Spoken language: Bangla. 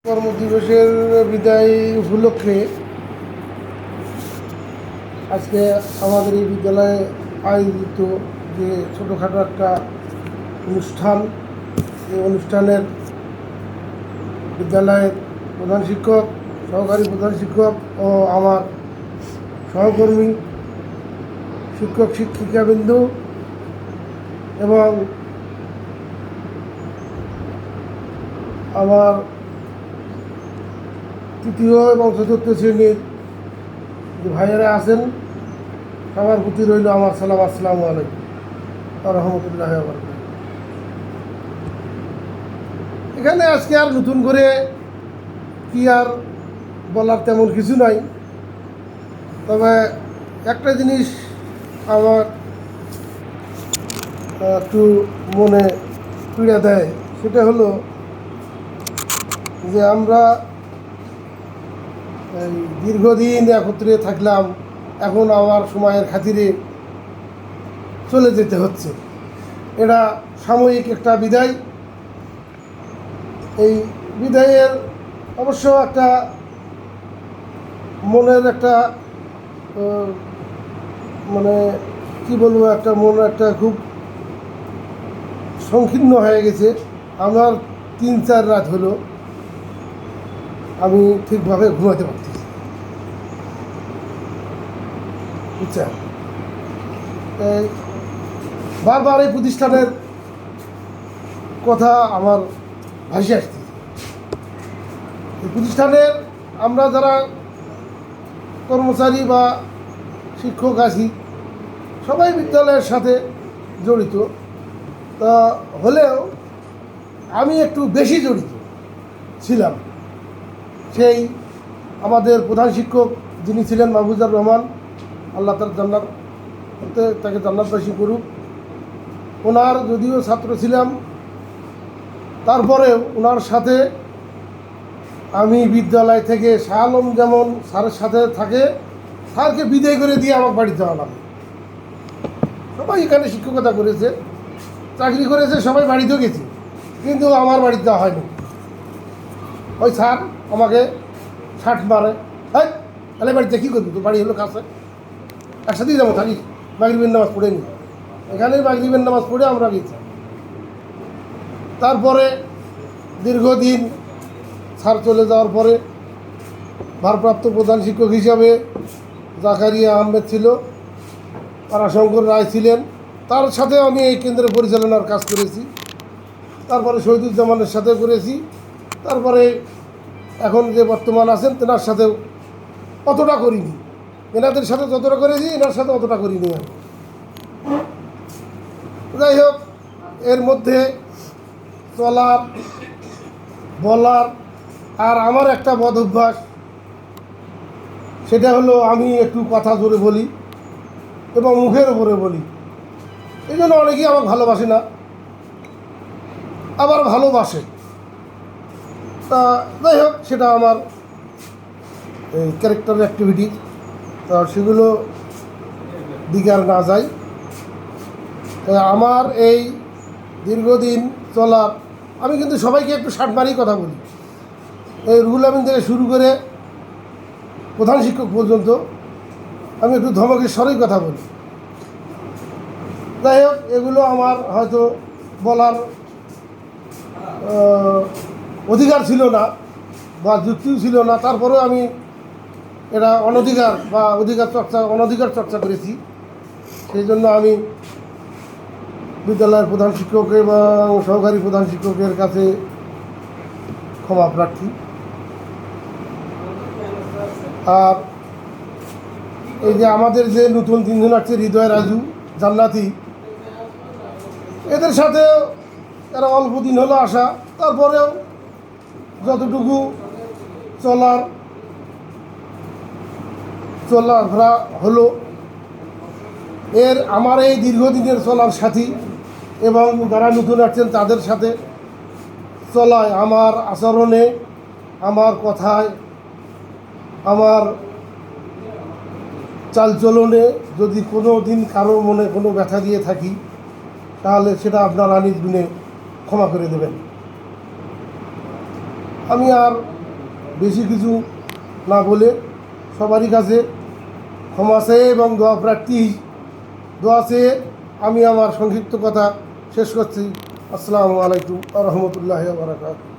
কর্মদিবসের বিদায় উপলক্ষে আজকে আমাদের এই বিদ্যালয়ে আয়োজিত যে ছোটোখাটো একটা অনুষ্ঠান, এই অনুষ্ঠানের বিদ্যালয়ের প্রধান শিক্ষক, সহকারী প্রধান শিক্ষক ও আমার সহকর্মী শিক্ষক শিক্ষিকাবৃন্দ এবং আমার তৃতীয় এবং চতুর্থ শ্রেণীর যে ভাইয়েরা আছেন সবার প্রতি রইল আমার সালাম। আসসালামু আলাইকুম রহমতুল্লাহ। এখানে আজকে আর নতুন করে কি আর বলার তেমন কিছু নাই, তবে একটা জিনিস আমার একটু মনে পীড়া দেয়, সেটা হলো যে আমরা দীর্ঘদিন একত্রে থাকলাম, এখন আমার সময়ের খাতিরে চলে যেতে হচ্ছে। এটা সাময়িক একটা বিদায়। এই বিদায়ের অবশ্য একটা মনের একটা মানে কি বলবো, একটা মন একটা খুব সংকীর্ণ হয়ে গেছে। আমার 3-4 রাত হলো আমি ঠিকভাবে ঘুমাতে পারতেছি, বুঝছেন। বারবার এই প্রতিষ্ঠানের কথা আমার ভাসে আসছে। এই প্রতিষ্ঠানের আমরা যারা কর্মচারী বা শিক্ষক আছি সবাই বিদ্যালয়ের সাথে জড়িত, তা হলেও আমি একটু বেশি জড়িত ছিলাম। সেই আমাদের প্রধান শিক্ষক যিনি ছিলেন মাহফুজার রহমান, আল্লাহ তার জান্নাত, তাকে জান্নাতবাসী করুক। ওনার যদিও ছাত্র ছিলাম, তারপরেও ওনার সাথে আমি বিদ্যালয় থেকে শাহ আলম যেমন স্যারের সাথে থাকে, স্যারকে বিদায় করে দিয়ে আমার বাড়ি যাওয়া লাগে। সবাই এখানে শিক্ষকতা করেছে, চাকরি করেছে, সবাই বাড়িতেও গেছে, কিন্তু আমার বাড়িতে যাওয়া হয়নি। ওই স্যার আমাকে ছাট মারে, হ্যাঁ তাহলে বাড়িতে কী করবি, তো বাড়ি হলো কাছে, একসাথেই যাবো, থাকি মাগরিবের নামাজ পড়ে নি। এখানেই মাগরিবের নামাজ পড়ে আমরা গেছি। তারপরে দীর্ঘদিন স্যার চলে যাওয়ার পরে ভারপ্রাপ্ত প্রধান শিক্ষক হিসাবে জাকারিয়া আহমেদ ছিল, তারাশঙ্কর রায় ছিলেন, তার সাথে আমি এই কেন্দ্রের পরিচালনার কাজ করেছি। তারপরে শহীদুজ্জামানের সাথে করেছি। তারপরে এখন যে বর্তমান আছেন তেনার সাথে অতটা করিনি, এনাদের সাথে যতটা করেছি এনার সাথে অতটা করিনি আমি। যাই হোক, এর মধ্যে চলার বলার আর আমার একটা বদ অভ্যাস, সেটা হলো আমি একটু কথা জোরে বলি এবং মুখের ওপরে বলি। এই জন্য অনেকেই আমাকে ভালোবাসে না, আবার ভালোবাসে। তা যাই হোক, সেটা আমার এই ক্যারেক্টার অ্যাক্টিভিটি, তা সেগুলো দিকে আর না যাই। আমার এই দীর্ঘদিন চলার, আমি কিন্তু সবাইকে একটু শার্টমারি কথা বলি। এই রুহুল আমিন থেকে শুরু করে প্রধান শিক্ষক পর্যন্ত আমি একটু ধমকের স্বরেই কথা বলি। যাই হোক, এগুলো আমার হয়তো বলার অধিকার ছিল না বা যুক্তিও ছিল না, তারপরেও আমি এটা অনধিকার বা অনধিকার চর্চা করেছি। সেই জন্য আমি বিদ্যালয়ের প্রধান শিক্ষক এবং সহকারী প্রধান শিক্ষকের কাছে ক্ষমা প্রার্থী। আর এই যে আমাদের যে নতুন 3 জন আছে, হৃদয়, রাজু, জান্নাতি, এদের সাথেও এরা অল্প দিন হলো আসা, তারপরেও যতটুকু চলাফেরা হলো, আমার এই দীর্ঘদিনের চলার সাথী এবং যারা নতুন আসছেন তাদের সাথে চলায়, আমার আচরণে, আমার কথায়, আমার চালচলনে যদি কোনো দিন কারো মনে কোনো ব্যথা দিয়ে থাকি, তাহলে সেটা আপনারা নিজ গুণে ক্ষমা করে দেবেন। আমি আর বেশি কিছু না বলে সবারই কাছে ক্ষমা চেয়ে এবং দোয়া চেয়ে আমি আমার সংক্ষিপ্ত কথা শেষ করছি। আসসালামু আলাইকুম ওয়া রাহমাতুল্লাহি ওয়া বারাকাতুহু।